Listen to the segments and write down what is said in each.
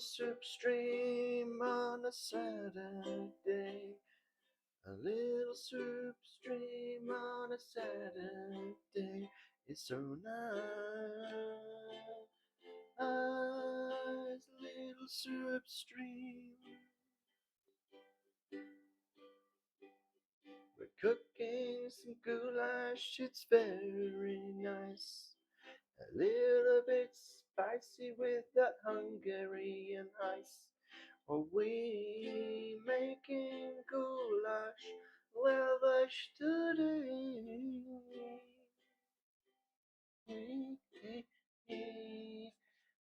soup stream on a Saturday. A little soup stream on a Saturday is so nice. Little soup stream. We're cooking some goulash, it's very nice. A little bit spicy with that Hungarian ice. Are we making goulash lavish today?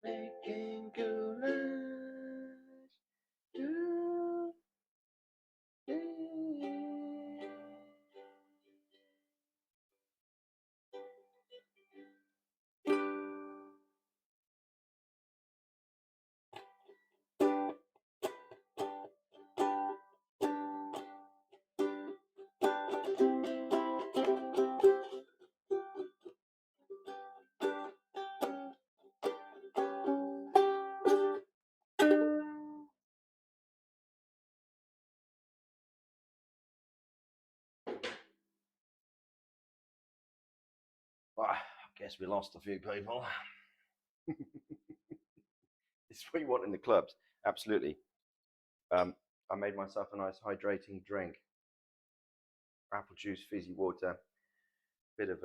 Making goulash today. Well, I guess we lost a few people. It's what you want in the clubs, absolutely. I made myself a nice hydrating drink: apple juice, fizzy water, bit of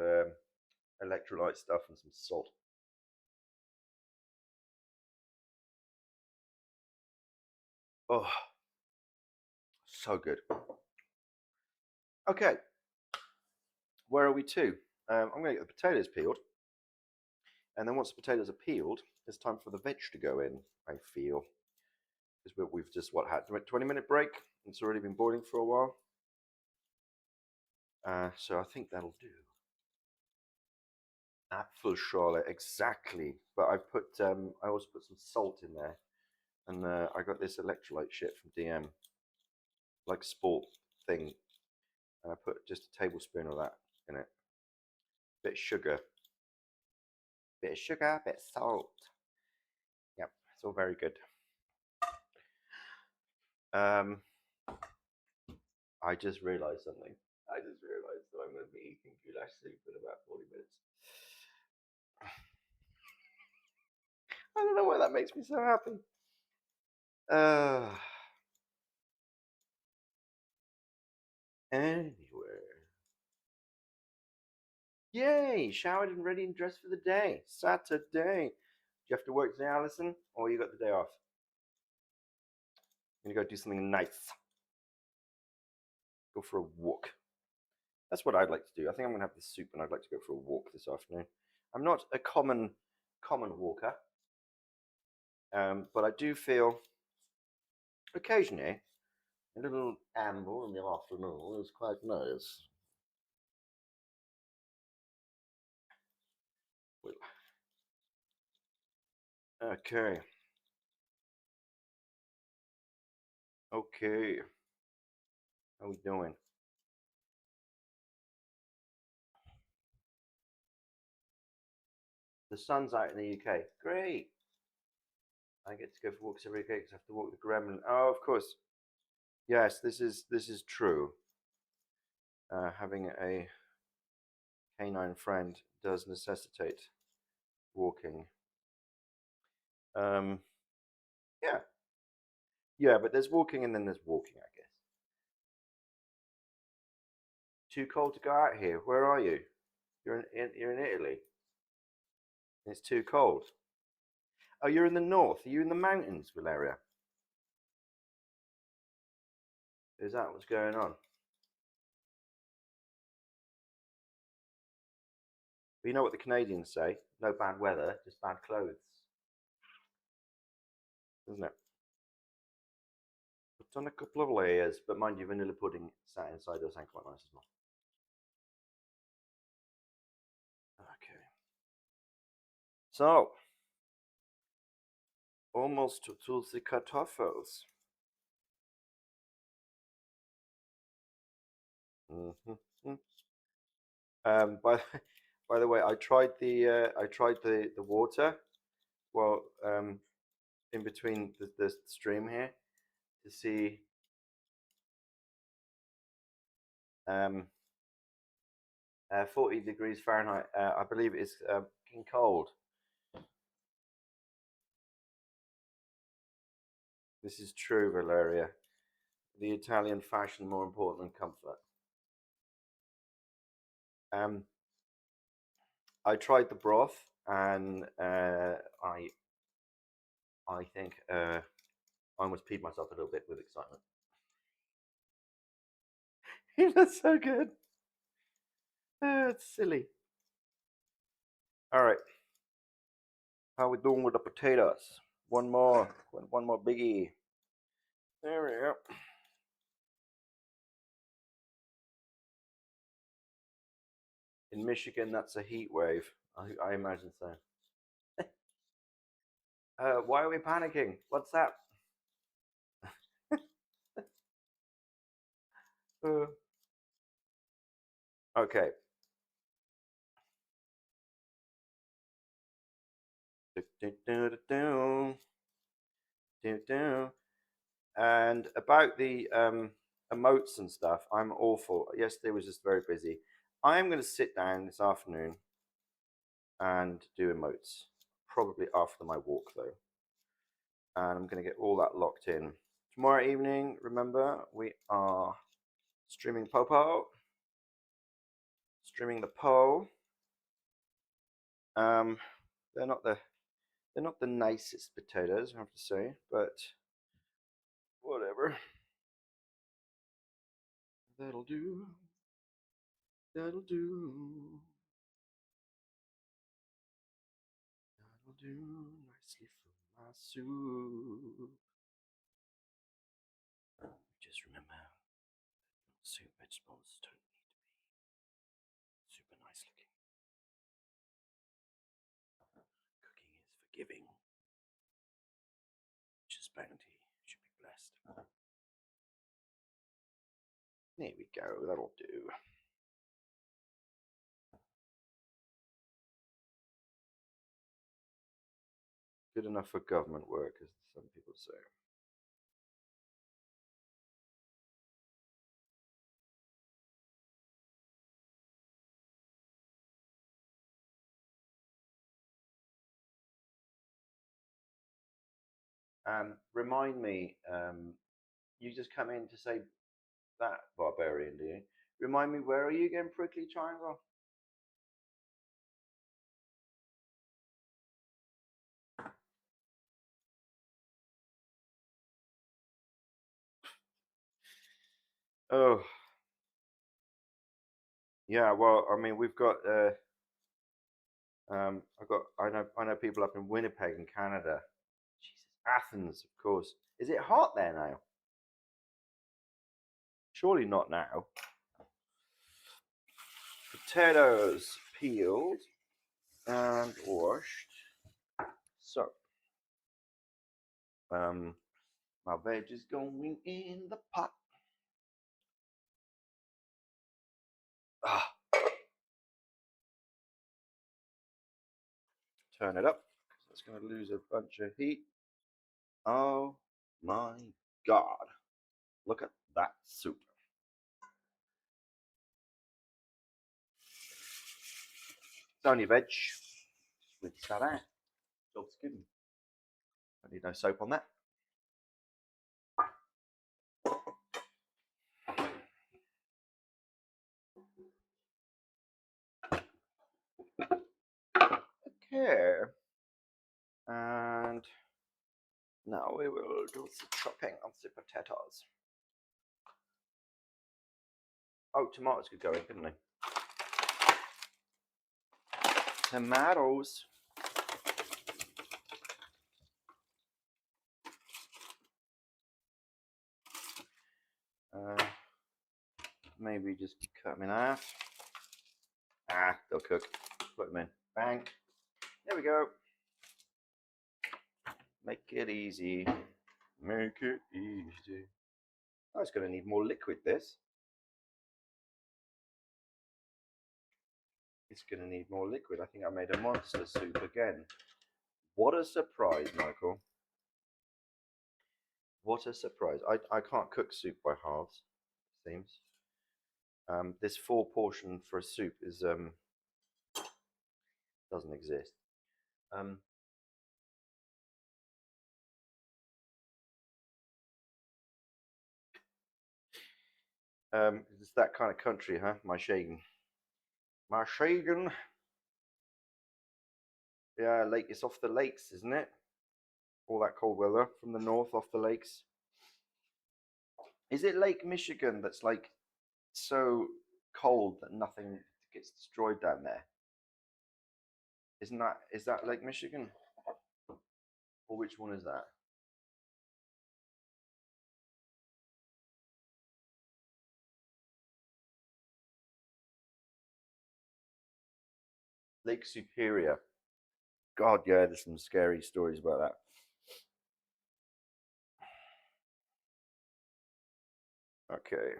electrolyte stuff, and some salt. Oh, so good. Okay, where are we to? I'm going to get the potatoes peeled, and then once the potatoes are peeled, it's time for the veg to go in, I feel. Because we've just, had a 20-minute break. It's already been boiling for a while. So I think that'll do. Apfelschorle, exactly. But I also put some salt in there. And I got this electrolyte shit from DM, like sport thing. And I put just a tablespoon of that in it. Bit of sugar, bit of salt. Yep, it's all very good. I just realised something. I just realised that I'm going to be eating goulash soup in about 40 minutes. I don't know why that makes me so happy. Anyway. Yay! Showered and ready and dressed for the day. Saturday. Do you have to work today, Alison? Or you got the day off? I'm going to go do something nice. Go for a walk. That's what I'd like to do. I think I'm going to have this soup and I'd like to go for a walk this afternoon. I'm not a common walker. But I do feel occasionally a little amble in the afternoon is quite nice. Okay. Okay. How we doing? The sun's out in the UK. Great. I get to go for walks every day because I have to walk the gremlin. Oh, of course. Yes, this is true. Having a canine friend does necessitate walking. Yeah. Yeah, but there's walking and then there's walking, I guess. Too cold to go out here. Where are you? You're in Italy. It's too cold. Oh, you're in the north. Are you in the mountains, Valeria? Is that what's going on? But you know what the Canadians say? No bad weather, just bad clothes. Isn't it? Put on a couple of layers, but mind you, vanilla pudding sat inside does sound quite nice as well. Okay. So, almost to the kartoffels. Mm-hmm. By the way, I tried the water. Well, in between the stream here to see 40 degrees Fahrenheit. I believe it's getting cold. This is true, Valeria. The Italian fashion more important than comfort. I tried the broth, and I think I almost peed myself a little bit with excitement. It looks so good. It's silly. All right. How we doing with the potatoes? One more biggie. There we go. In Michigan, that's a heat wave. I imagine so. Why are we panicking? What's that? Okay. And about the emotes and stuff, I'm awful. Yesterday was just very busy. I'm going to sit down this afternoon and do emotes, probably after my walk though. And I'm going to get all that locked in. Tomorrow evening, remember, we are streaming Popo, streaming the Po. They're not the nicest potatoes, I have to say, but whatever. That'll do. That'll do. That'll do nicely for my soup. Just remember, soup vegetables don't need to be super nice looking. Cooking is forgiving. Just bounty should be blessed. There we go, that'll do. Good enough for government work, as some people say. Remind me, you just come in to say that, Barbarian, do you? Remind me, where are you again, Prickly Triangle? Oh, yeah. Well, I mean, we've got. I know people up in Winnipeg in Canada. Jesus, Athens, of course. Is it hot there now? Surely not now. Potatoes peeled and washed. So, my veg is going in the pot. Ah, turn it up. It's going to lose a bunch of heat. Oh my God. Look at that soup. It's only veg with salad. Job's good. Don't need no soap on that. Okay. And now we will do some chopping of the potatoes. Oh, tomatoes could go in, couldn't they? Tomatoes. Maybe just cut them in half. They'll cook. Put them in. Bang. There we go. Make it easy. Make it easy. Oh, it's going to need more liquid, this. It's going to need more liquid. I think I made a monster soup again. What a surprise, Michael. What a surprise! I can't cook soup by halves. It seems this 4 portion for a soup is doesn't exist. Um, it's that kind of country, huh? My Shagan. My Shagan. Yeah, lake. It's off the lakes, isn't it? All that cold weather from the north, off the lakes. Is it Lake Michigan that's like so cold that nothing gets destroyed down there? Is that Lake Michigan? Or which one is that? Lake Superior. God, yeah, there's some scary stories about that. Okay.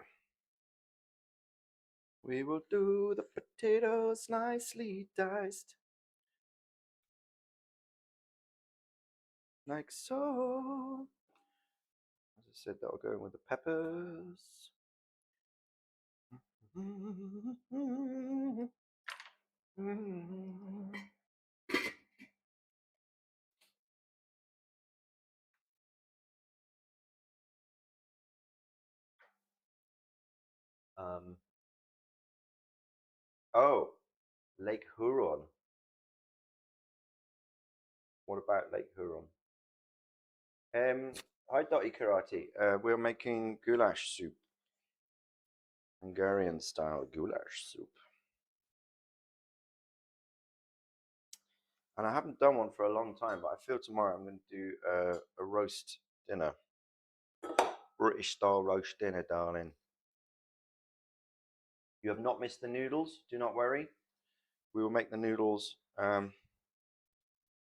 We will do the potatoes nicely diced. Like so. As I said, that'll go in with the peppers. Um, oh, Lake Huron. What about Lake Huron? Hi, Dotty Karate. We're making goulash soup, Hungarian style goulash soup. And I haven't done one for a long time, but I feel tomorrow I'm going to do a roast dinner, British style roast dinner, darling. You have not missed the noodles. Do not worry. We will make the noodles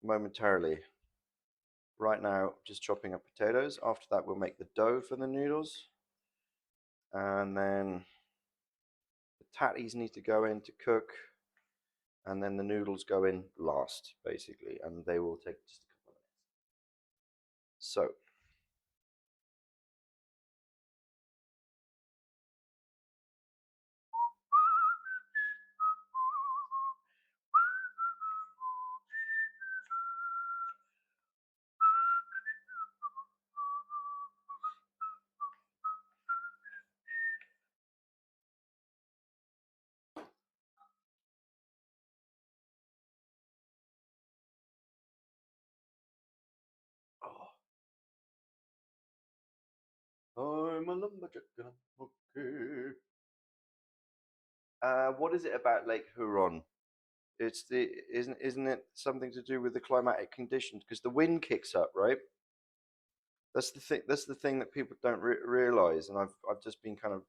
momentarily. Right now, just chopping up potatoes. After that, we'll make the dough for the noodles. And then the tatties need to go in to cook. And then the noodles go in last, basically. And they will take just a couple of minutes. So, I'm a lumberjack and I'm okay. What is it about Lake Huron? It's the isn't it something to do with the climatic conditions? Because the wind kicks up, right? That's the thing. That's the thing that people don't realize. And I've just been kind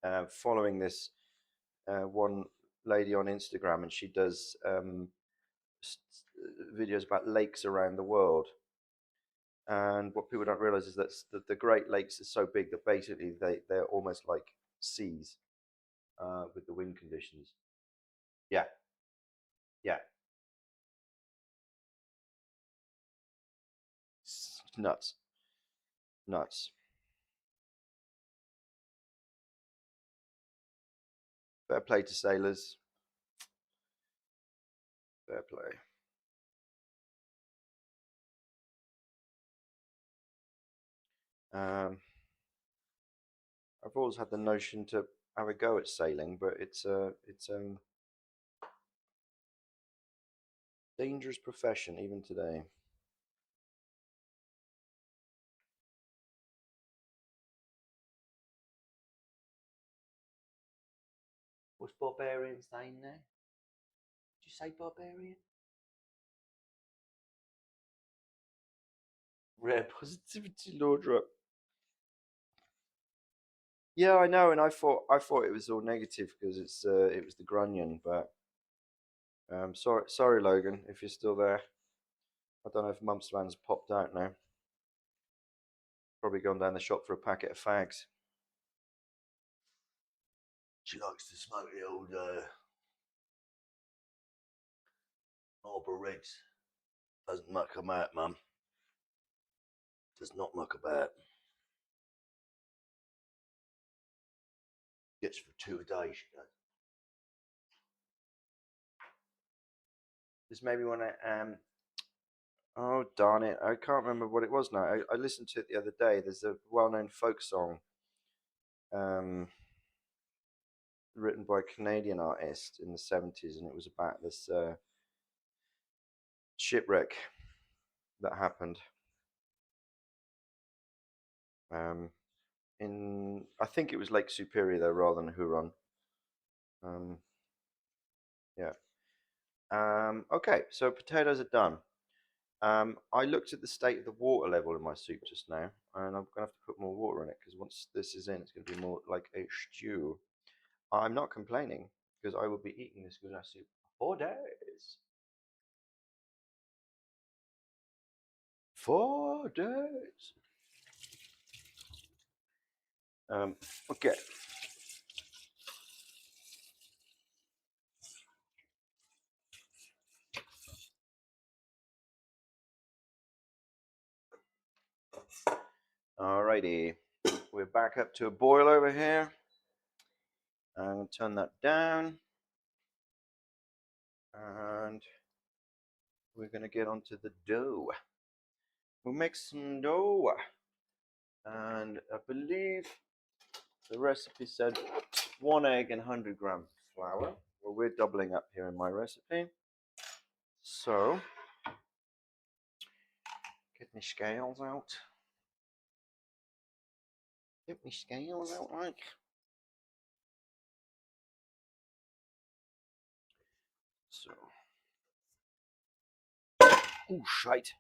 of following this one lady on Instagram, and she does videos about lakes around the world. And what people don't realize is that the Great Lakes are so big that basically they're almost like seas with the wind conditions. Yeah, yeah, nuts, nuts. Fair play to sailors. Fair play. Um, I've always had the notion to have a go at sailing, but it's dangerous profession even today. What's barbarian saying there? Did you say barbarian? Rare positivity, Lord Rupp. Yeah, I know, and I thought it was all negative because it was the grunion, but sorry, Logan, if you're still there. I don't know if Mumps Van's popped out now. Probably gone down the shop for a packet of fags. She likes to smoke the old Marlboro Reds. Doesn't muck 'em out, Mum. Does not muck about. Gets for 2 days, you know. This maybe when I oh darn it, I can't remember what it was now. I listened to it the other day. There's a well-known folk song, um, written by a Canadian artist in the 70s, and it was about this shipwreck that happened. In I think it was Lake Superior though, rather than Huron. Um, yeah. Okay, so potatoes are done. I looked at the state of the water level in my soup just now, and I'm gonna have to put more water in it because once this is in, it's gonna be more like a stew. I'm not complaining because I will be eating this goulash soup for 4 days. 4 days. Okay. Alrighty. We're back up to a boil over here. I'm gonna turn that down. And we're gonna get onto the dough. We'll make some dough. And I believe the recipe said 1 egg and 100 grams of flour. Well, we're doubling up here in my recipe. So, get my scales out. Get my scales out, like. So, oh shite.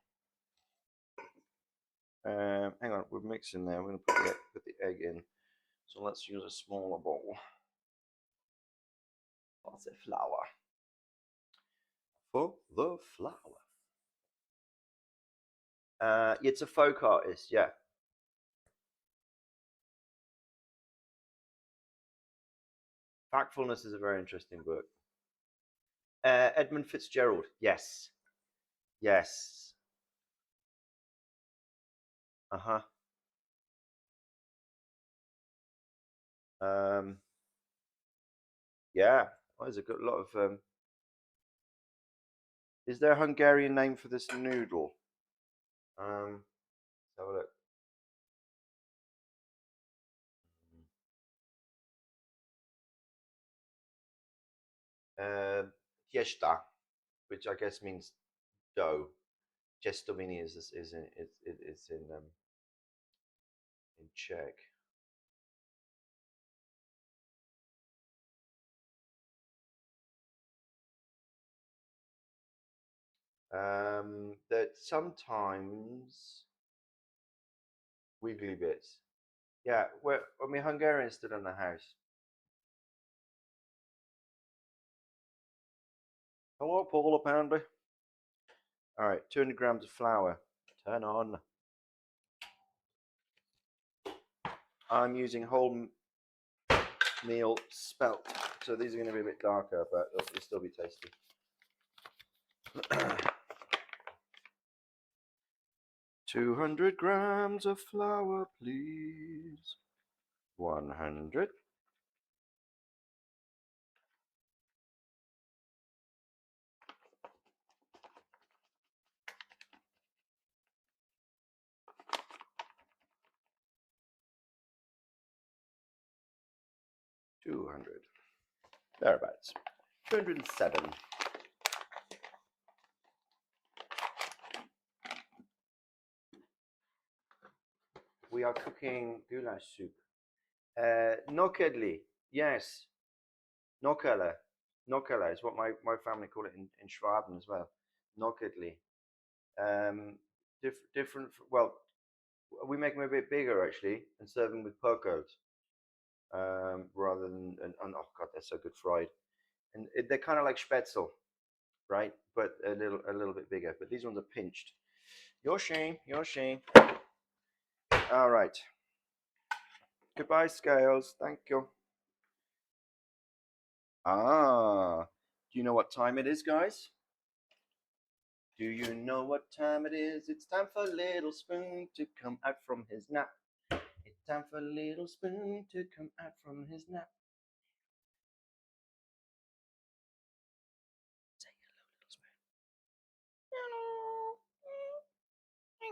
Hang on, we're mixing there. We're gonna put the egg in. So let's use a smaller bowl. Lots of flour. For the flour. It's a folk artist, yeah. Factfulness is a very interesting book. Edmund Fitzgerald, yes. Yes. Uh-huh. Yeah. Well, there's a good lot of is there a Hungarian name for this noodle? Let's have a look. Tiesta, which I guess means dough. Těstoviny is in Czech. That sometimes wiggly bits. Yeah, when my Hungarian stood in the house. Hello, Paul, apparently. All right, 200 grams of flour. Turn on. I'm using whole meal spelt, so these are going to be a bit darker, but they'll still be tasty. 200 grams of flour, please. 100. 200. Thereabouts. 207. We are cooking goulash soup. Nokedli, yes. Nokele. Nokele is what my family call it in Schwaben as well. Nokedli. Different, well, we make them a bit bigger actually and serve them with pokos rather than, and oh god, they're so good fried. And they're kind of like spätzle, right? But a little bit bigger. But these ones are pinched. Your shame, your shame. All right. Goodbye, scales. Thank you. Ah, do you know what time it is, guys? Do you know what time it is? It's time for Little Spoon to come out from his nap. It's time for Little Spoon to come out from his nap. Say hello, Little Spoon. Hello. Hi,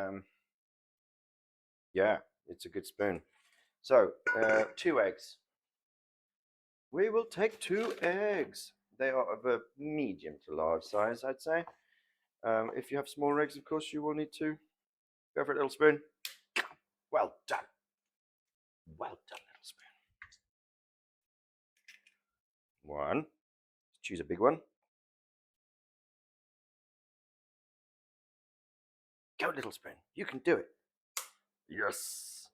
guys. Yeah, it's a good spoon. So, 2 eggs. We will take 2 eggs. They are of a medium to large size, I'd say. If you have smaller eggs, of course, you will need to go for it, little spoon. Well done. Well done, little spoon. One. Choose a big one. Go, little spoon. You can do it. Yes.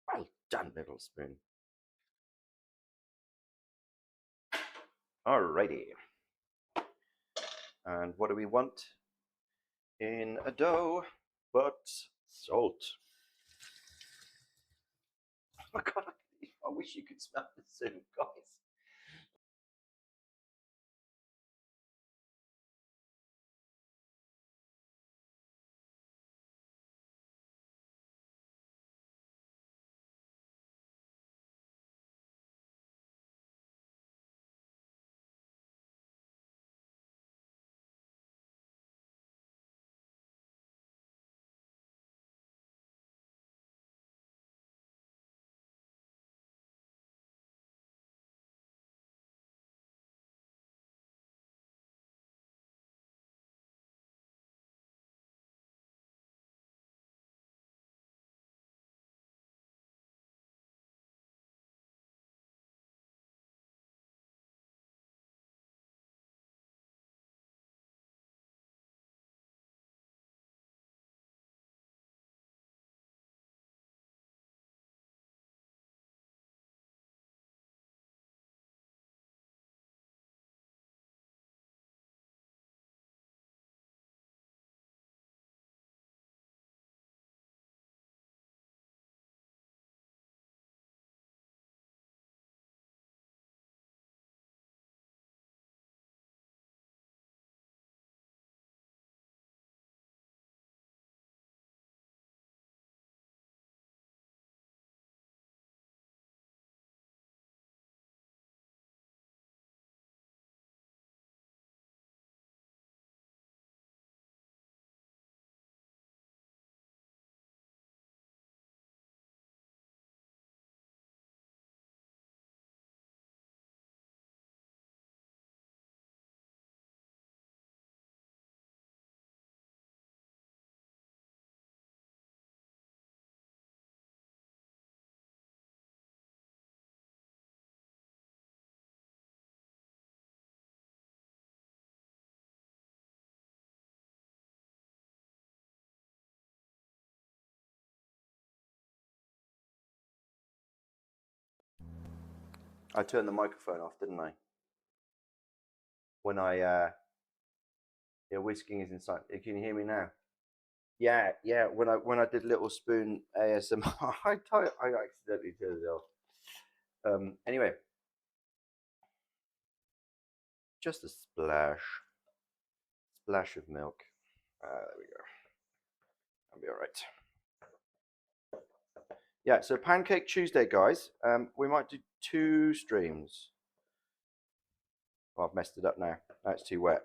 Well done, little spoon. Alrighty. And what do we want in a dough but salt? Oh my god, I wish you could smell the soup, guys. I turned the microphone off, didn't I? When whisking is inside. Can you hear me now? Yeah, yeah. When I did Little Spoon ASMR, I accidentally turned it off. Anyway, just a splash of milk. There we go. I'll be all right. Yeah. So Pancake Tuesday, guys. We might do 2 streams. Oh, I've messed it up now. That's too wet.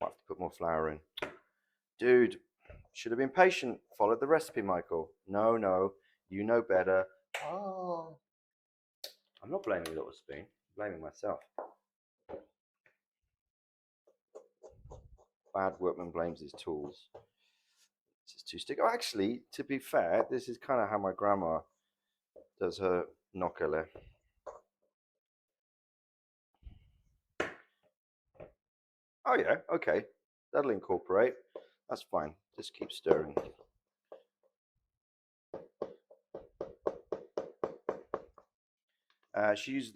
Might have to put more flour in. Dude, should have been patient. Followed the recipe, Michael. No, no. You know better. Oh. I'm not blaming Little Spoon. I'm blaming myself. Bad workman blames his tools. This is too sticky. Oh, actually, to be fair, this is kind of how my grandma does her gnocchi. Oh yeah, okay. That'll incorporate. That's fine. Just keep stirring. She uses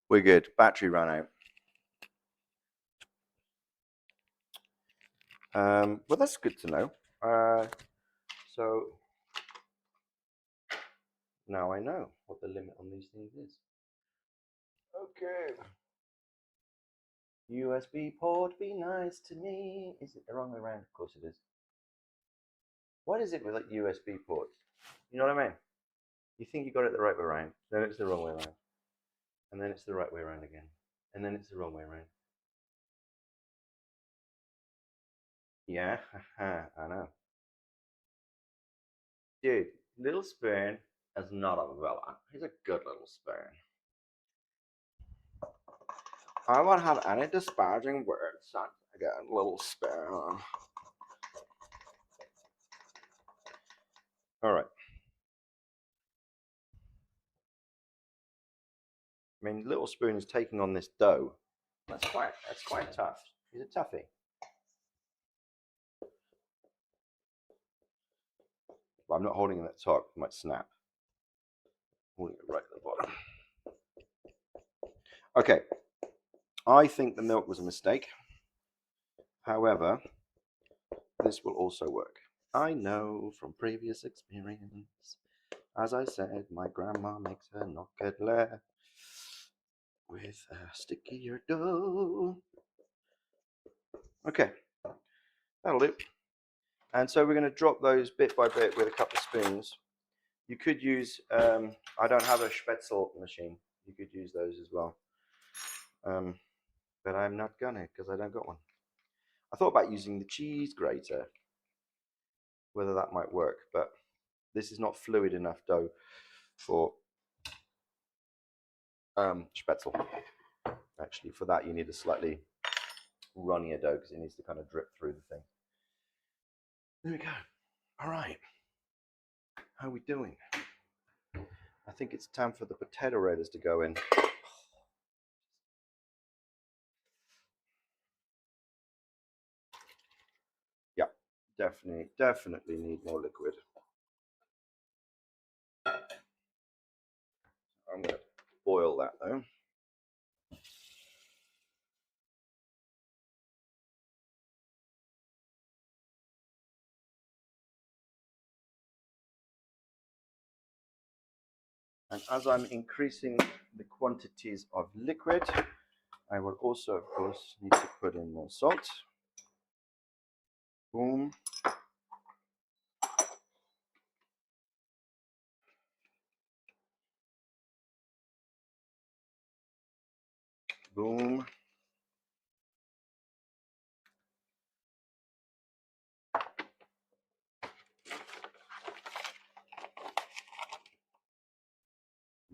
We're good. Battery ran out. Well, that's good to know. So now I know what the limit on these things is. Okay. USB port, be nice to me. Is it the wrong way around? Of course it is. What is it with like USB ports? You know what I mean? You think you got it the right way around, then it's the wrong way around. And then it's the right way around again. And then it's the wrong way around. Yeah, I know. Dude, little spoon is not a villain. He's a good little spoon. I won't have any disparaging words, son. Again, little spoon. All right. I mean, little spoon is taking on this dough. That's quite tough. He's a toughie. But I'm not holding it at the top. It might snap. I'm holding it right at the bottom. Okay. I think the milk was a mistake. However, this will also work. I know from previous experience. As I said, my grandma makes her knockadle with a stickier dough. Okay, that'll do. And so we're going to drop those bit by bit with a couple of spoons. You could use, I don't have a Spätzle machine. You could use those as well. But I'm not gonna because I don't got one. I thought about using the cheese grater, whether that might work, but this is not fluid enough dough for Spätzle. Actually, for that you need a slightly runnier dough because it needs to kind of drip through the thing. There we go. All right. How are we doing? I think it's time for the potato rollers to go in. Yeah, definitely need more liquid. I'm going to boil that though. And as I'm increasing the quantities of liquid, I will also, of course, need to put in more salt. Boom. Boom.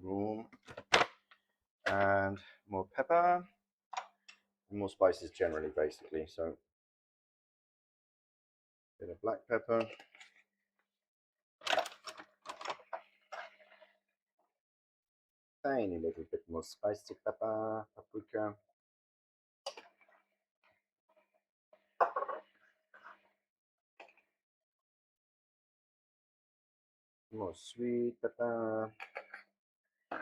Boom. And more pepper. And more spices generally, basically. So, a bit of black pepper. Tiny little bit more spicy pepper, paprika. More sweet pepper. A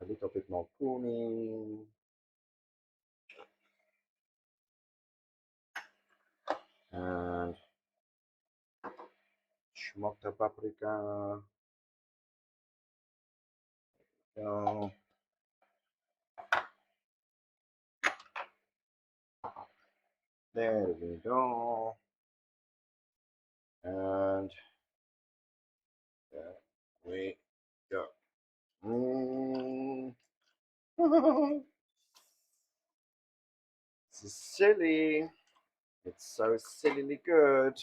little bit more cumin. And smoked paprika. So, there we go. And there we go. It's silly. It's so sillily good.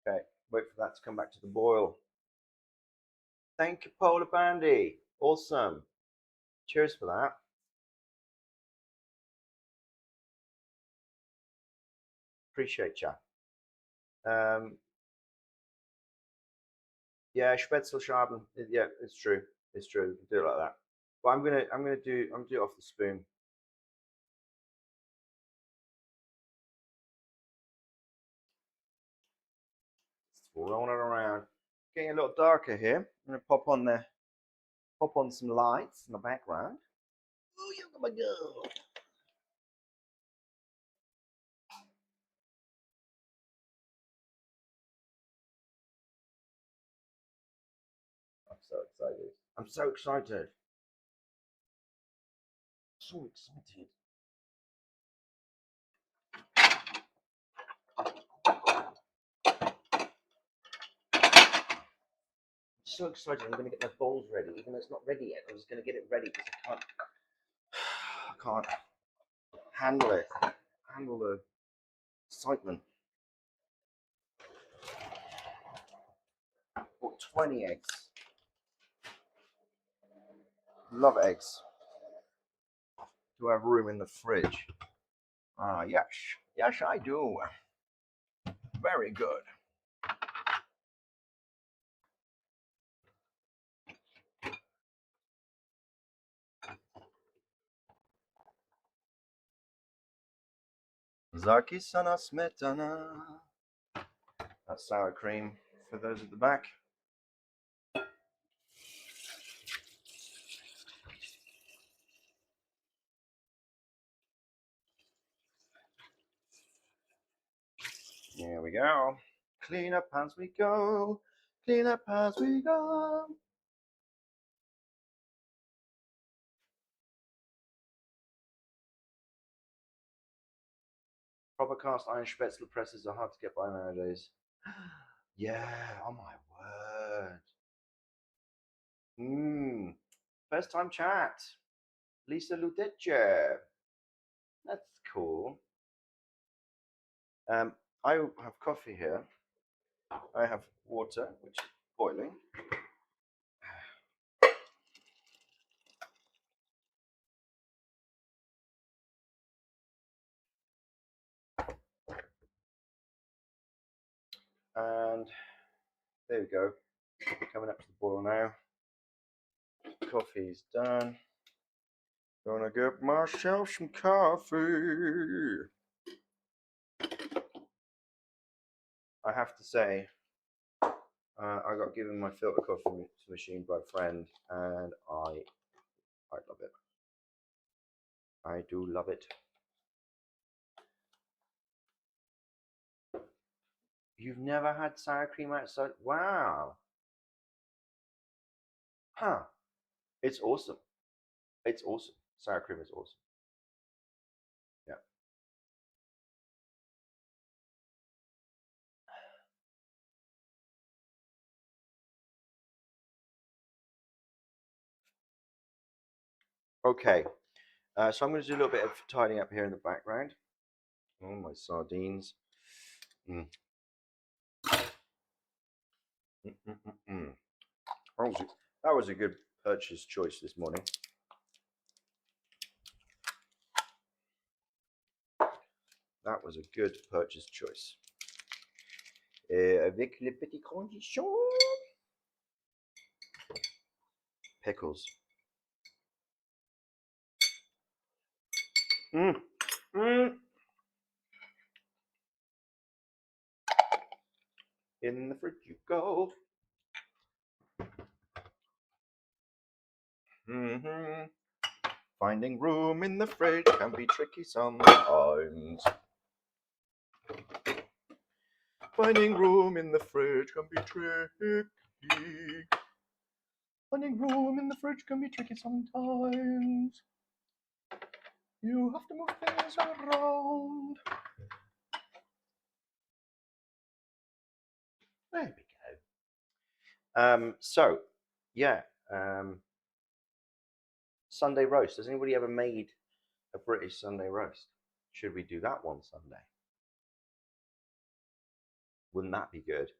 Okay, wait for that to come back to the boil. Thank you, Polar Bandy. Awesome. Cheers for that. Appreciate you. Yeah, Spätzle. Yeah, it's true. It's true. Do it like that. But I'm gonna do it off the spoon. rolling around. Getting a little darker here. I'm gonna pop on some lights in the background. Oh, you got my girl. I'm so excited. I'm so excited. So excited. So excited. I'm going to get my bowls ready, even though it's not ready yet. I'm just going to get it ready because I can't handle it. Handle the excitement. Bought 20 eggs. Love eggs. Do I have room in the fridge? Ah, yes. Yes, I do. Very good. Zakisana smetana. That's sour cream for those at the back. Here we go. Clean up as we go. Clean up as we go. Proper cast iron Spätzle presses are hard to get by nowadays. Yeah, oh my word. First time chat. Lisa Ludeche. That's cool. I have coffee here. I have water, which is boiling. And there we go. Coming up to the boil now. Coffee's done. Gonna get myself some coffee. I have to say, I got given my filter coffee machine by a friend, and I love it. I do love it. You've never had sour cream outside? Wow. Huh. It's awesome. It's awesome. Sour cream is awesome. Yeah. Okay. So I'm going to do a little bit of tidying up here in the background. Oh, my sardines. Mm. That was a good purchase choice this morning. That was a good purchase choice. Avec les petites conditions. Pickles. Mm. Mm. In the fridge you go. Mm-hmm. Finding room in the fridge can be tricky sometimes. Finding room in the fridge can be tricky. Finding room in the fridge can be tricky sometimes. You have to move things around. There we go. So, yeah. Sunday roast. Has anybody ever made a British Sunday roast? Should we do that one Sunday? Wouldn't that be good?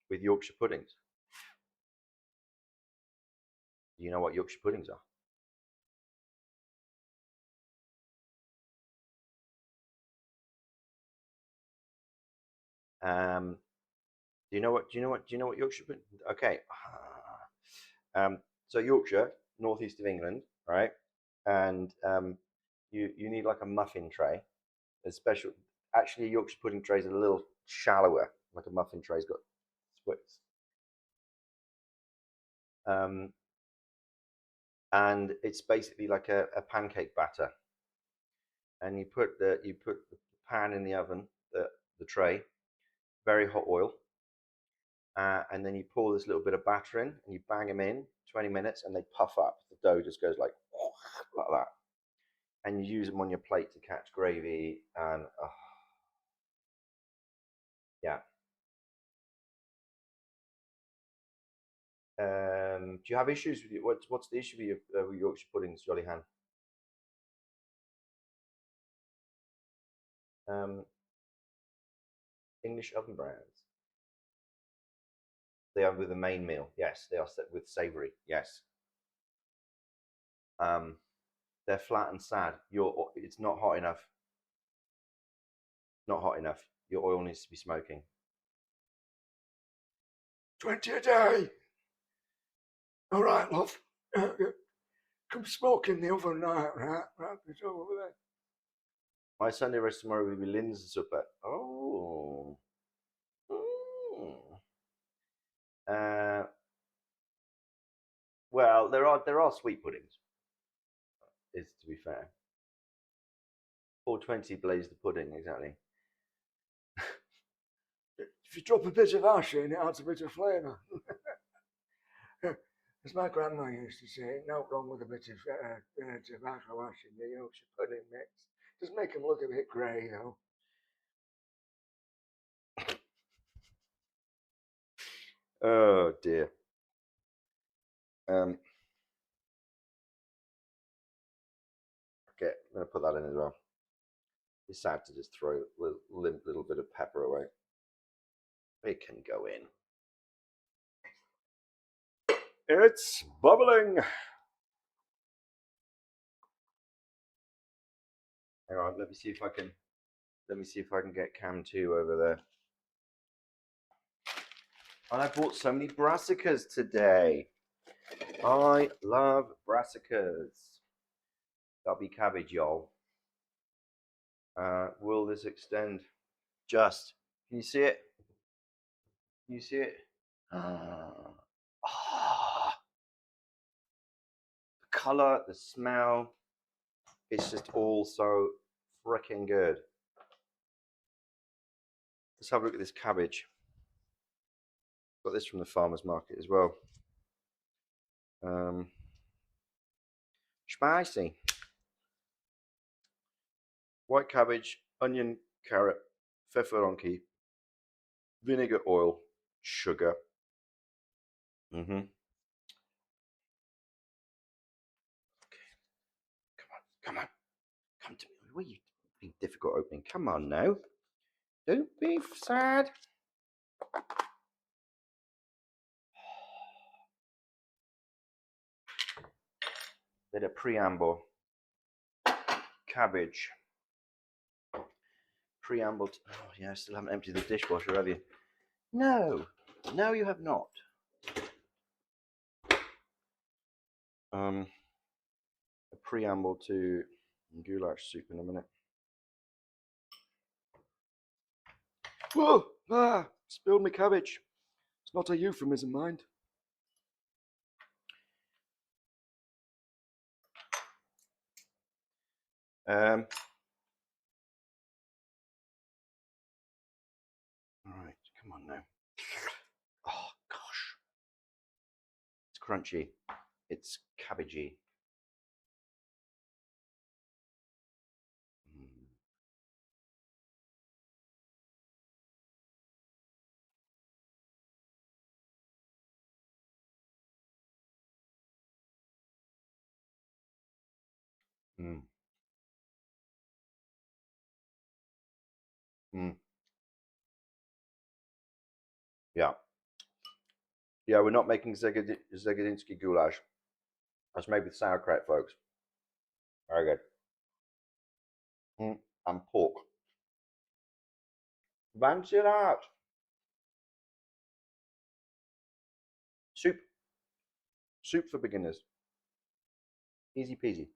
With Yorkshire puddings. Do you know what Yorkshire puddings are? Do you know what Yorkshire pudding? Okay. So Yorkshire, northeast of England, right? And you need like a muffin tray. A special. actually, a Yorkshire pudding tray is a little shallower, like a muffin tray's got splits. And it's basically like a pancake batter. And you put the pan in the oven, the tray, very hot oil, and then you pour this little bit of batter in, and you bang them in 20 minutes, and they puff up. The dough just goes like that, and you use them on your plate to catch gravy, and yeah. Do you have issues with you? What's the issue with your Yorkshire puddings, Jolly Han? Um, English oven brands. They are with the main meal. Yes, they are set with savoury. Yes. Um, they're flat and sad. It's not hot enough. Not hot enough. Your oil needs to be smoking. 20 a day. All right, love. Come smoke in the oven now, right? Right, it's over there. My Sunday roast tomorrow will be linzensuppe. Oh. Mm. Well, there are sweet puddings. Is to be fair. 420 blaze the pudding, exactly. If you drop a bit of ash in, it adds a bit of flavour. As my grandma used to say, no wrong with a bit of tobacco ash in the Yorkshire pudding mix. Just make them look a bit grey, though. Oh dear. Okay, I'm gonna put that in as well. It's sad to just throw a little bit of pepper away. It can go in. It's bubbling. Hang on, let me see if I can get Cam 2 over there. And I bought so many brassicas today. I love brassicas. That'll be cabbage, y'all. Will this extend? Just. Can you see it? Can you see it? The color, the smell. It's just all so freaking good. Let's have a look at this cabbage. Got this from the farmer's market as well. Spicy. White cabbage, onion, carrot, pfefferonki, vinegar, oil, sugar. Okay. Come on. Come to me. Why are you being difficult opening? Come on now. Don't be sad. Bit of preamble. Cabbage. Preamble. Oh yeah, I still haven't emptied the dishwasher, have you? No. No, you have not. A preamble to goulash soup in a minute. Whoa! Spilled my cabbage. It's not a euphemism, mind. All right, come on now. Oh gosh, it's crunchy. It's cabbagey. Mm. Mm. Yeah. Yeah, we're not making Zegedinsky goulash. That's made with sauerkraut, folks. Very good. And pork. Fancy that. Soup. Soup for beginners. Easy peasy.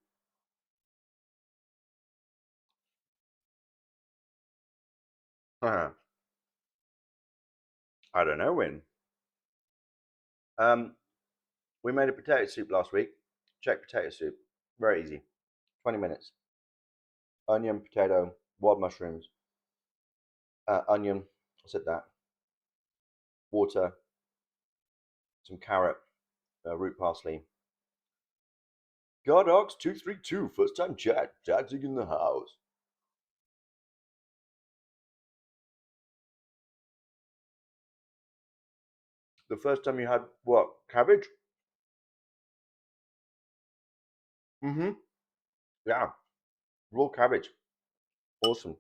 I don't know when. Um, we made a potato soup last week. Check potato soup. Very easy. 20 minutes. Onion, potato, wild mushrooms, onion. I said that. Water, some carrot, root parsley. Godox232, first time chat. Dadzig in the house. The first time you had what? Cabbage? Mm-hmm. Yeah. Raw cabbage. Awesome.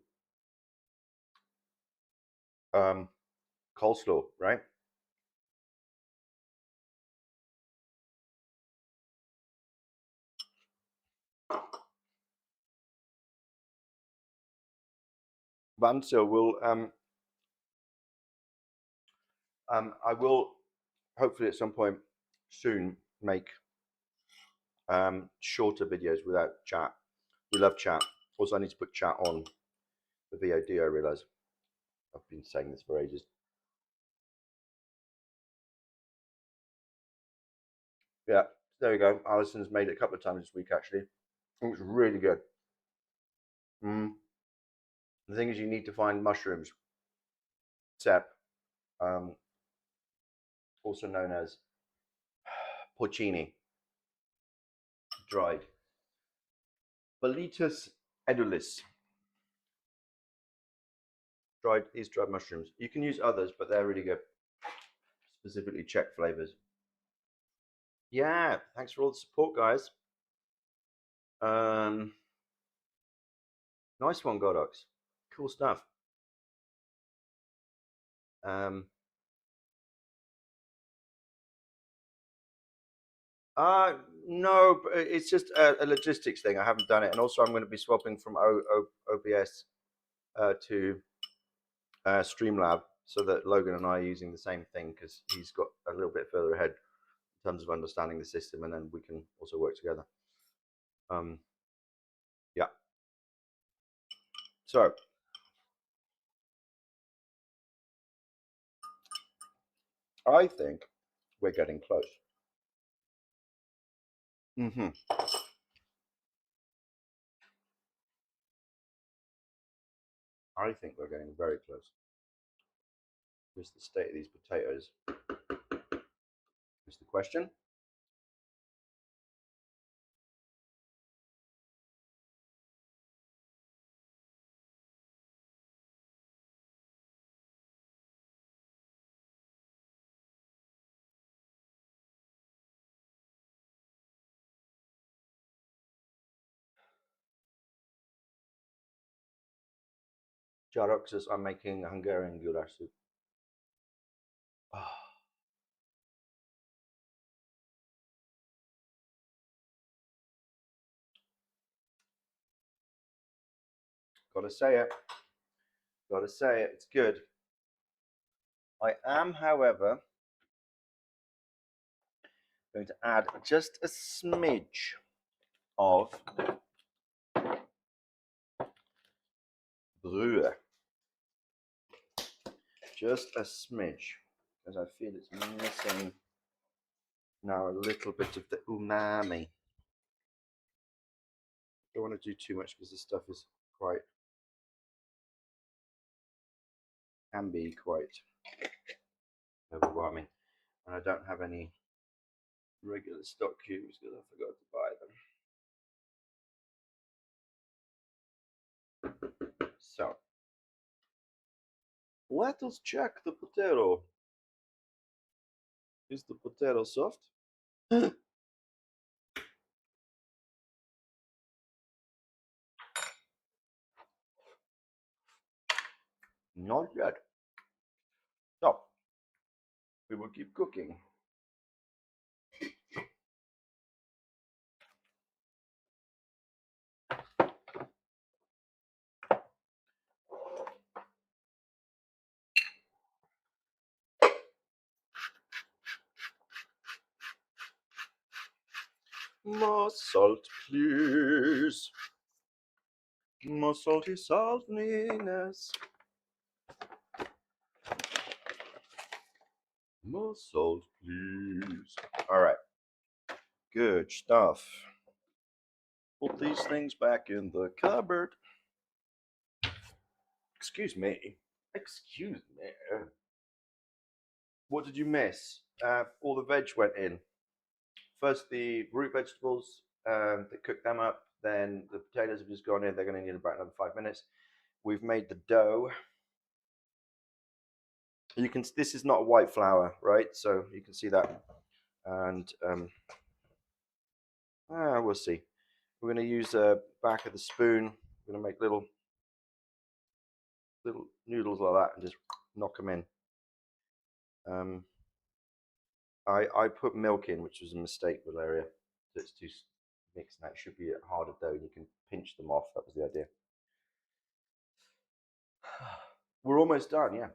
Um, Coleslaw, right? Vanso will I will hopefully at some point soon make shorter videos without chat. We love chat. Also, I need to put chat on the VOD. I realize I've been saying this for ages. Yeah, there you go. Alison's made it a couple of times this week actually. It was really good. Mm. The thing is, you need to find mushrooms, sep, um, also known as porcini, dried. Boletus edulis, dried mushrooms. You can use others, but they're really good. Specifically Czech flavors. Yeah, thanks for all the support, guys. Um, nice one, Godox. Cool stuff. Um, uh, no, it's just a logistics thing. I haven't done it, and also I'm going to be swapping from OBS to Streamlab so that Logan and I are using the same thing because he's got a little bit further ahead in terms of understanding the system, and then we can also work together. Um, yeah. So I think we're getting close. Mm-hmm. I think we're getting very close. What's the state of these potatoes? Is the question. Jarok says I'm making Hungarian goulash soup. Oh, gotta say it. Gotta say it. It's good. I am, however, going to add just a smidge of Brühe. Just a smidge, because I feel it's missing now a little bit of the umami. Don't want to do too much because this stuff is quite, can be quite overwhelming. And I don't have any regular stock cubes because I forgot to buy them. So, let us check the potato. Is the potato soft? Not yet. So, we will keep cooking. More salt, please. More salty saltiness. More salt, please. All right. Good stuff. Put these things back in the cupboard. Excuse me. Excuse me. What did you miss? All the veg went in. First, the root vegetables. They cooked them up. Then the potatoes have just gone in. They're going to need about another 5 minutes. We've made the dough. You can. This is not white flour, right? So you can see that. And we'll see. We're going to use the back of the spoon. We're going to make little noodles like that and just knock them in. I put milk in, which was a mistake, Valeria. So it's too mixed now. It should be a harder dough, and you can pinch them off. That was the idea. We're almost done, yeah.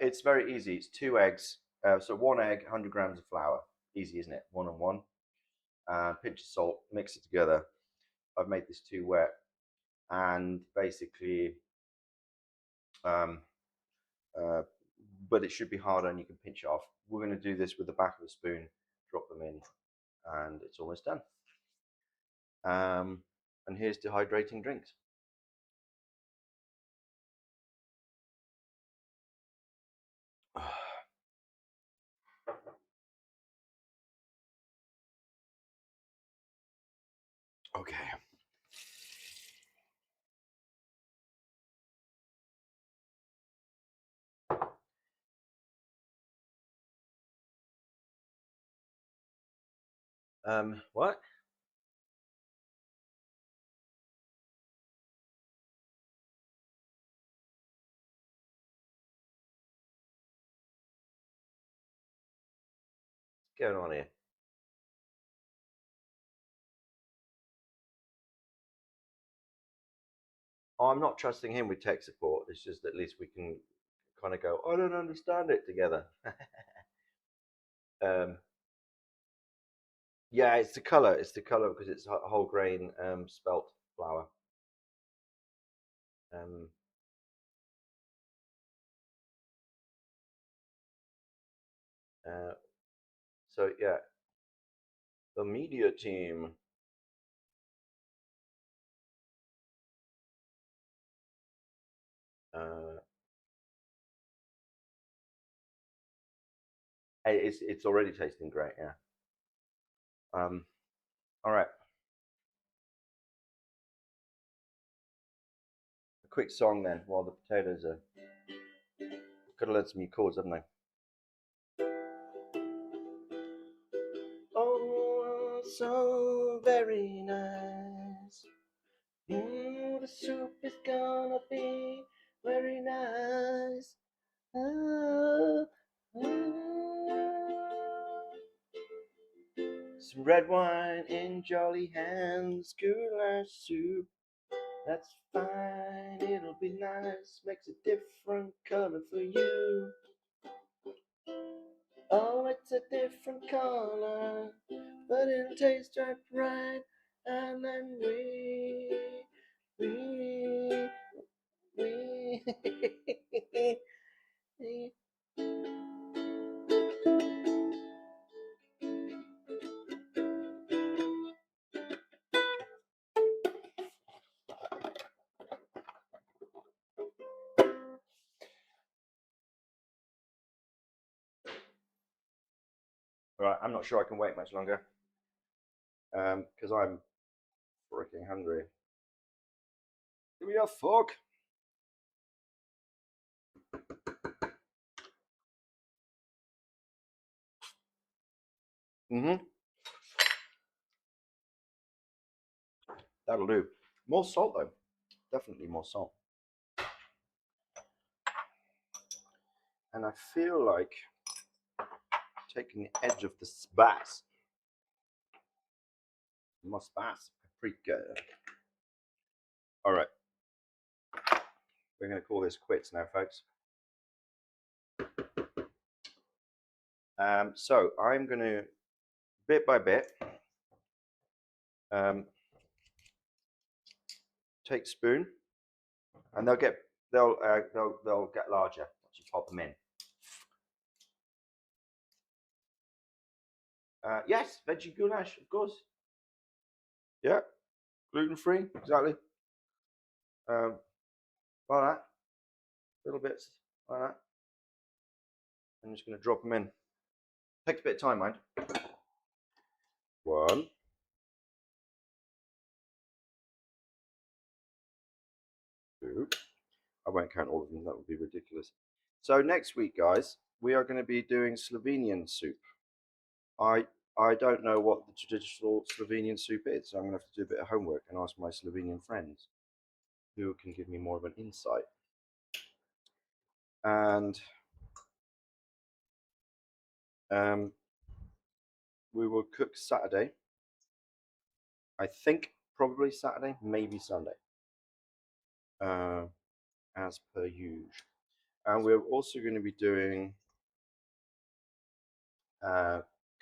It's very easy. It's 2 eggs. So 1 egg, 100 grams of flour. Easy, isn't it? 1 and 1. Pinch of salt, mix it together. I've made this too wet. And basically, but it should be harder and you can pinch it off. We're going to do this with the back of a spoon, drop them in, and it's almost done. And here's to hydrating drinks. Okay. What? What's going on here? Oh, I'm not trusting him with tech support. It's just at least we can kind of go, I don't understand it together. um, yeah, it's the color. It's the color because it's whole grain spelt flour. Um, uh, so yeah, the media team. Uh, it's already tasting great. Yeah. All right. A quick song then, while the potatoes are. Could have led some new chords, haven't I? Oh, so very nice. The soup is gonna be very nice. Ah, ah. Some red wine in jolly hands, goulash soup. That's fine, it'll be nice. Makes a different color for you. Oh, it's a different color, but it'll taste just right. And then we, we. Right, I'm not sure I can wait much longer because I'm freaking hungry. Give me a fork. Mm-hmm. That'll do. More salt though. Definitely more salt. And I feel like taking the edge of the spice. More spice. Paprika. All right. We're going to call this quits now, folks. So I'm going to, bit by bit, take spoon, and they'll get larger once you pop them in. Yes, veggie goulash, of course. Yeah, gluten free, exactly. Like that, little bits like that. I'm just going to drop them in. Takes a bit of time, mind. One, two. I won't count all of them. That would be ridiculous. So next week, guys, we are going to be doing Slovenian soup. I I don't know what the traditional Slovenian soup is, so I'm going to have to do a bit of homework and ask my Slovenian friends who can give me more of an insight. And we will cook Saturday. I think probably Saturday, maybe Sunday, as per usual. And we're also going to be doing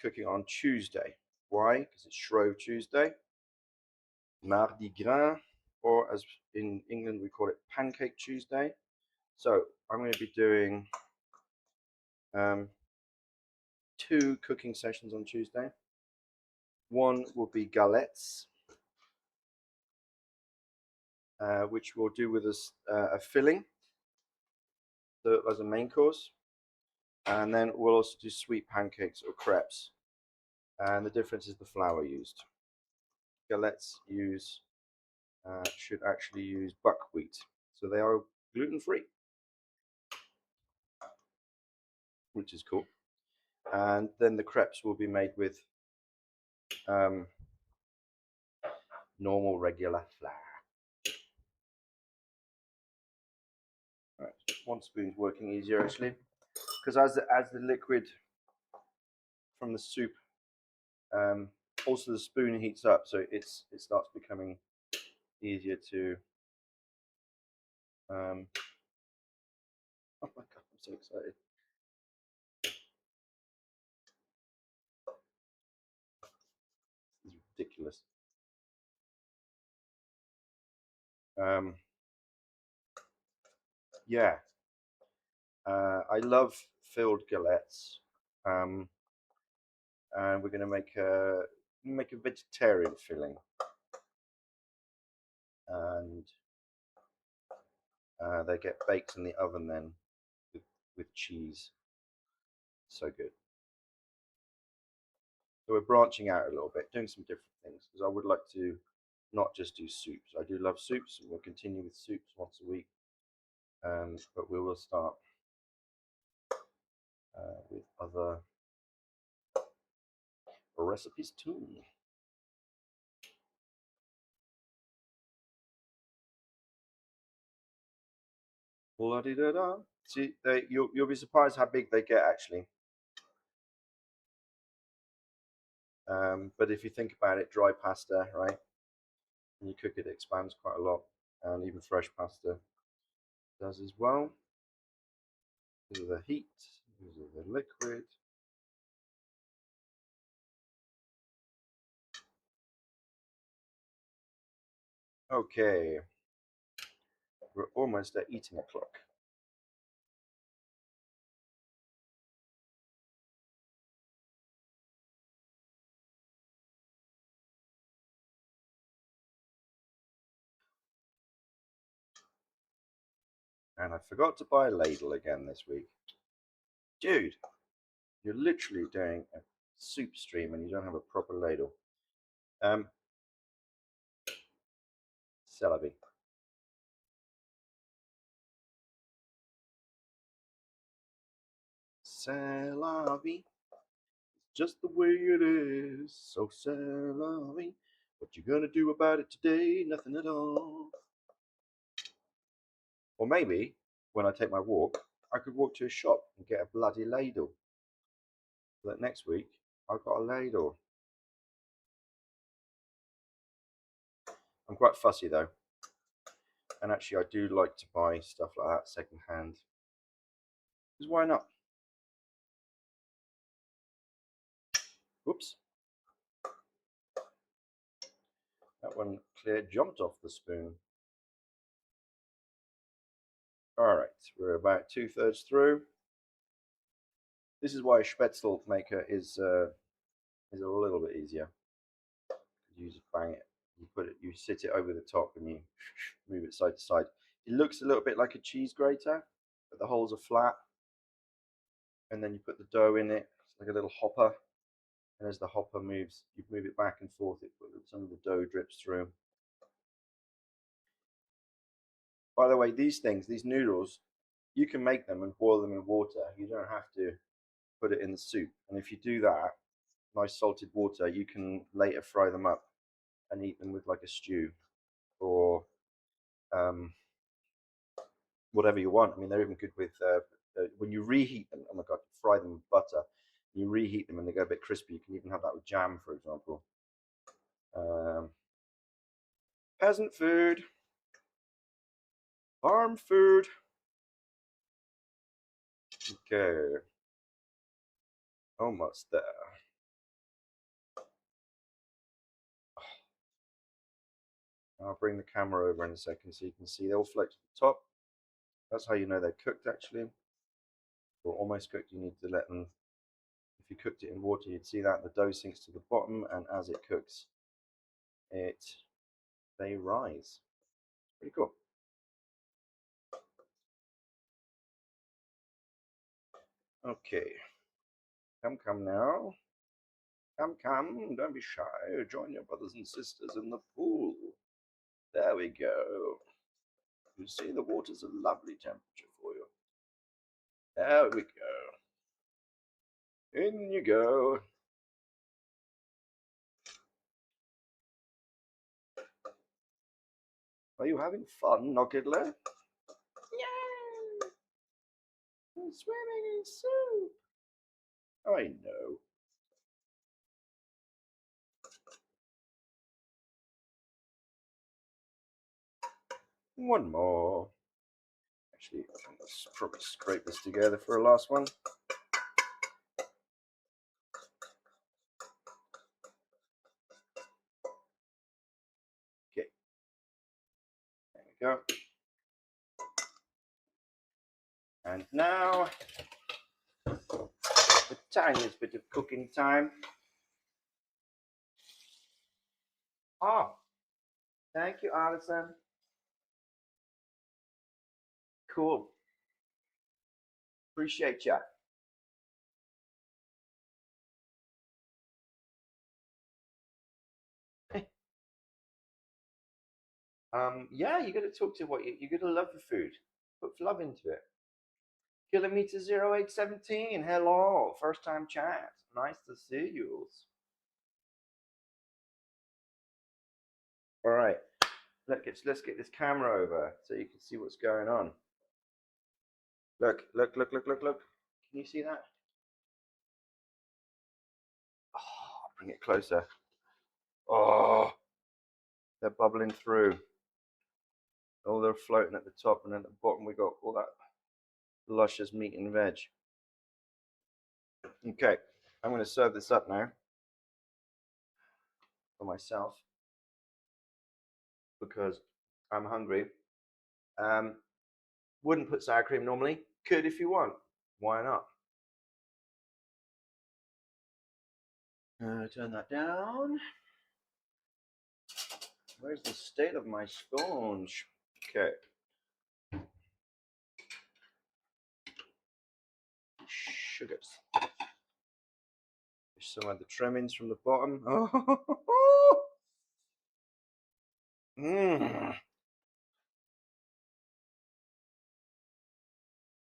cooking on Tuesday. Why? Because it's Shrove Tuesday, Mardi Gras, or as in England we call it Pancake Tuesday. So I'm going to be doing 2 cooking sessions on Tuesday. One will be galettes, which we'll do with a filling so as a main course. And then we'll also do sweet pancakes or crepes. And the difference is the flour used. Galettes should actually use buckwheat. So they are gluten-free, which is cool. And then the crepes will be made with normal regular flour. Right, one spoon's working easier actually, because as the liquid from the soup, also the spoon heats up, so it starts becoming easier to. Oh my god, I'm so excited! This is ridiculous. Yeah, I love filled galettes, and we're going to make a vegetarian filling, and they get baked in the oven then with cheese. So good. So we're branching out a little bit, doing some different things because I would like to not just do soups. I do love soups, and we'll continue with soups once a week. But we will start with other recipes too. La-di-da-da. See, you'll be surprised how big they get actually. But if you think about it, dry pasta, right? When you cook it, it expands quite a lot, and even fresh pasta does as well. Because of the heat, because of the liquid. Okay, we're almost at eating o'clock. And I forgot to buy a ladle again this week. Dude, you're literally doing a soup stream and you don't have a proper ladle. C'est la vie. C'est la vie. It's just the way it is. So c'est la vie. What you gonna do about it today? Nothing at all. Or maybe when I take my walk, I could walk to a shop and get a bloody ladle. So that next week I've got a ladle. I'm quite fussy though. And actually, I do like to buy stuff like that second hand. Because why not? Whoops. That one clear jumped off the spoon. Alright, we're about 2/3 through. This is why a Spätzle maker is is a little bit easier. You just bang it. You sit it over the top, and you move it side to side. It looks a little bit like a cheese grater, but the holes are flat. And then you put the dough in it. It's like a little hopper. And as the hopper moves, you move it back and forth. Some of the dough drips through. By the way, these noodles, you can make them and boil them in water. You don't have to put it in the soup. And if you do that, nice salted water, you can later fry them up and eat them with like a stew or um, whatever you want. I mean, they're even good with when you reheat them. Oh my god, fry them with butter. You reheat them and they go a bit crispy. You can even have that with jam, for example. Peasant food, farm food. Okay, almost there. I'll bring the camera over in a second so you can see they all float to the top. That's how you know they're cooked, actually. Or almost cooked. You need to let them. If you cooked it in water, you'd see that the dough sinks to the bottom, and as it cooks, they rise. Pretty cool. Okay, come now. Come, don't be shy. Join your brothers and sisters in the pool. There we go. You see, the water's a lovely temperature for you. There we go. In you go. Are you having fun, Knockidler? Yeah. I'm swimming in soup. I know. One more. Actually, let's probably scrape this together for a last one. Okay. There we go. And now, the tiniest bit of cooking time. Oh, thank you, Alison. Cool. Appreciate ya. Yeah, you got to talk to what you got to love the food. Put love into it. Kilometer 0817. Hello, first time chat. Nice to see you. All right, let's get this camera over so you can see what's going on. Look. Can you see that? Oh, bring it closer. Oh, they're bubbling through. Oh, they're floating at the top, and at the bottom we got all that luscious meat and veg. Okay, I'm going to serve this up now for myself because I'm hungry. Wouldn't put sour cream normally. Could if you want. Why not? Turn that down. Where's the state of my sponge? Okay. Sugars. There's some of the trimmings from the bottom. Oh.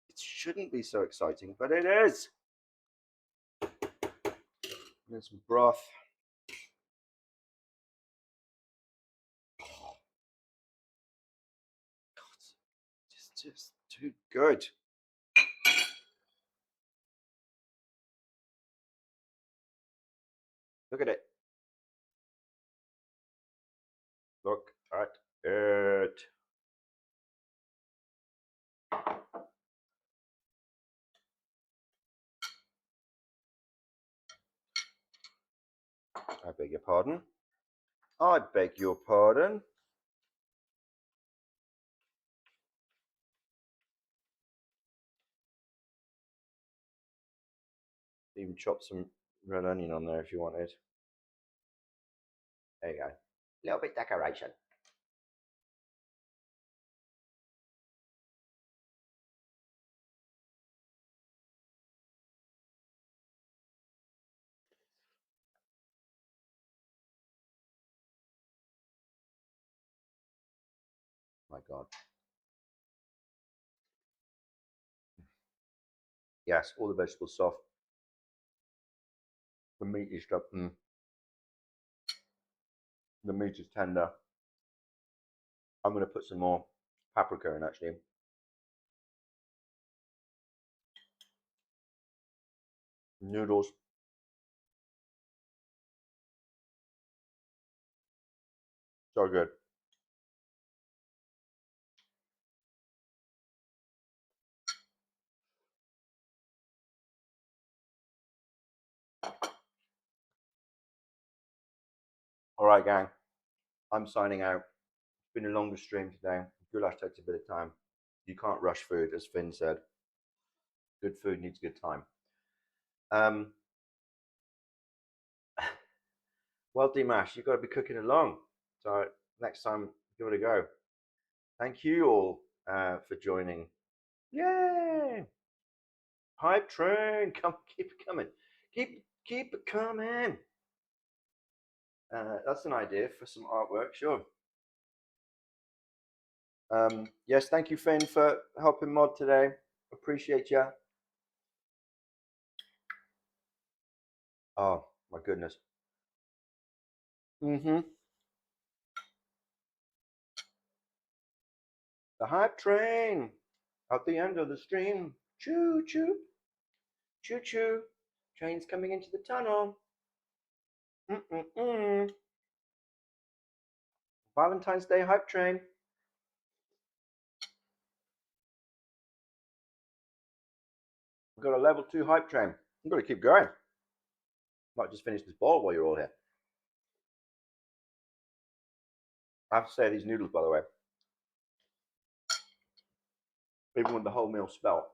It shouldn't be so exciting, but it is. And some broth. God, it's just too good. Look at it. Look at it. I beg your pardon. I beg your pardon. Even chop some red onion on there if you wanted. There you go. A little bit decoration. My God. Yes, all the vegetables soft. The meat is stuff. The meat is tender. I'm going to put some more paprika in actually. Noodles. So good. All right, gang. I'm signing out. It's been a longer stream today. Goulash takes a bit of time. You can't rush food, as Finn said. Good food needs good time. Um, well, Dimash, you've got to be cooking along. So next time, give it a go. Thank you all for joining. Yay! Hype train, come, keep it coming, keep it coming. That's an idea for some artwork, sure. Yes, thank you, Finn, for helping mod today. Appreciate you. Oh my goodness. The hype train at the end of the stream. Choo choo, choo choo. Train's coming into the tunnel. Valentine's Day hype train. We've got a level 2 hype train. We've got to keep going. Might just finish this bowl while you're all here. I have to say these noodles, by the way, even with the whole meal spelt,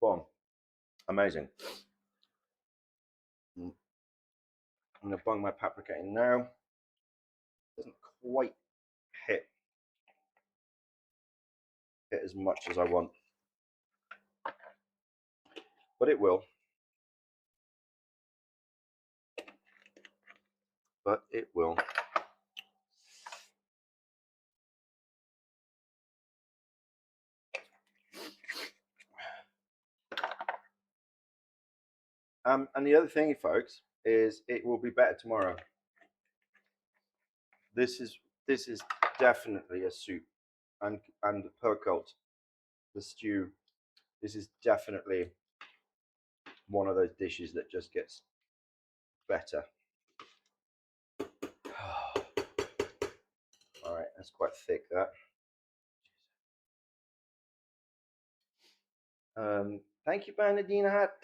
boom, amazing. I'm gonna bung my paprika in now. Doesn't quite hit as much as I want, but it will. But it will. And the other thing, folks, is it will be better tomorrow. This is definitely a soup, and the percult, the stew. This is definitely one of those dishes that just gets better. All right, that's quite thick. That. Thank you, Bernadina Hat.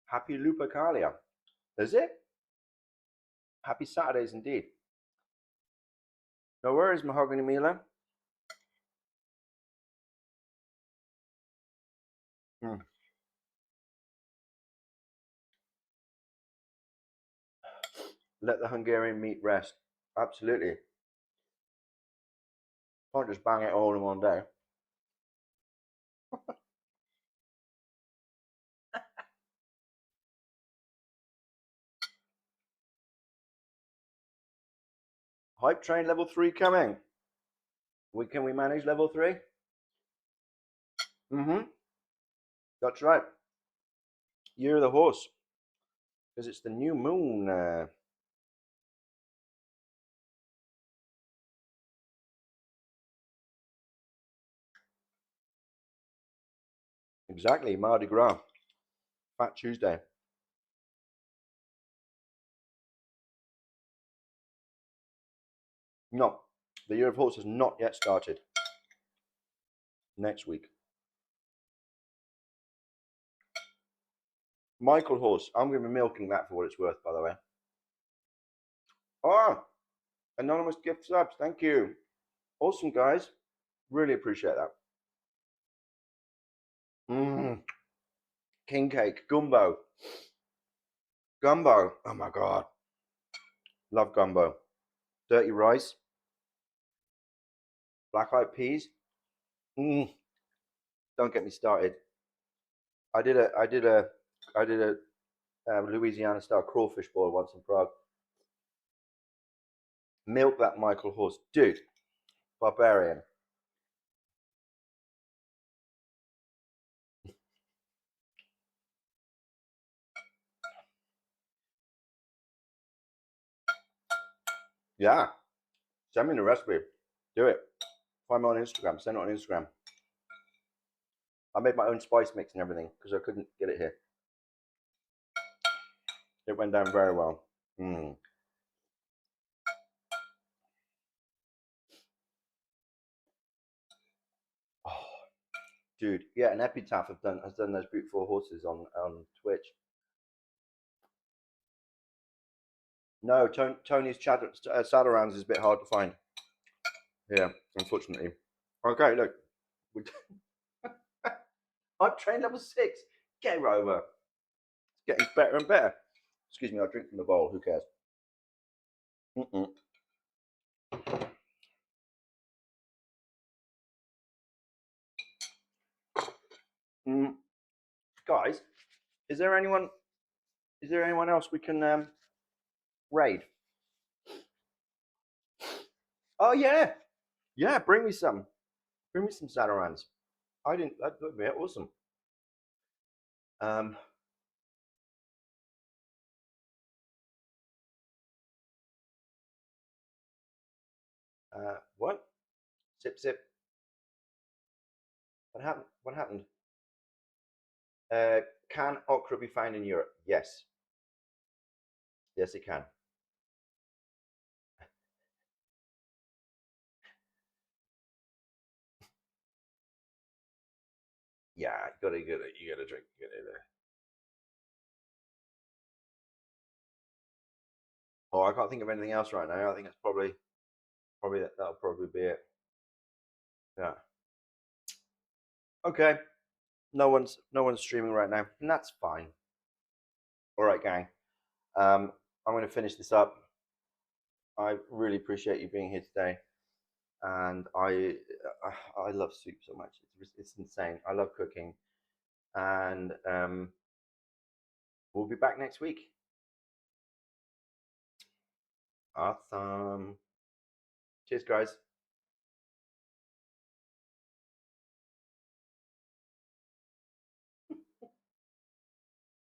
Happy Lupercalia. Is it? Happy Saturdays indeed. No worries, Mahogany Mila. Let the Hungarian meat rest. Absolutely. Can't just bang it all in one day. Hype train level 3 coming. Can we manage level 3? That's right. Year of the horse. Because it's the new moon. Exactly, Mardi Gras. Fat Tuesday. No, the Year of Horse has not yet started. Next week. Michael Horse. I'm going to be milking that for what it's worth, by the way. Oh, anonymous gift subs. Thank you. Awesome, guys. Really appreciate that. King cake, gumbo. Gumbo. Oh my God. Love gumbo. Dirty rice, black eyed peas. Mm, don't get me started. I did a Louisiana style crawfish boil once in Prague. Milk that Michael horse, dude. Barbarian. Yeah. Send me the recipe. Do it. Find me on Instagram. Send it on Instagram. I made my own spice mix and everything because I couldn't get it here. It went down very well. Mm. Oh, dude, yeah, an epitaph has done those beautiful horses on Twitch. No, Tony's Saddle is a bit hard to find. Yeah, unfortunately. Okay, look, I'm trained level 6. Game over. It's getting better and better. Excuse me, I drink from the bowl. Who cares? Mm-mm. Mm. Guys, is there anyone? Is there anyone else we can raid? Oh yeah, yeah. Bring me some. Bring me some Sadarans. I didn't. That would be awesome. Um, what? Sip, sip. What happened? What happened? Can okra be found in Europe? Yes, yes, it can. Yeah, you gotta drink. You gotta. Oh, I can't think of anything else right now. I think it's probably that'll probably be it. Yeah. Okay. No one's streaming right now, and that's fine. All right, gang. I'm going to finish this up. I really appreciate you being here today, and I love soup so much. It's insane. I love cooking, and we'll be back next week. Awesome. Cheers, guys.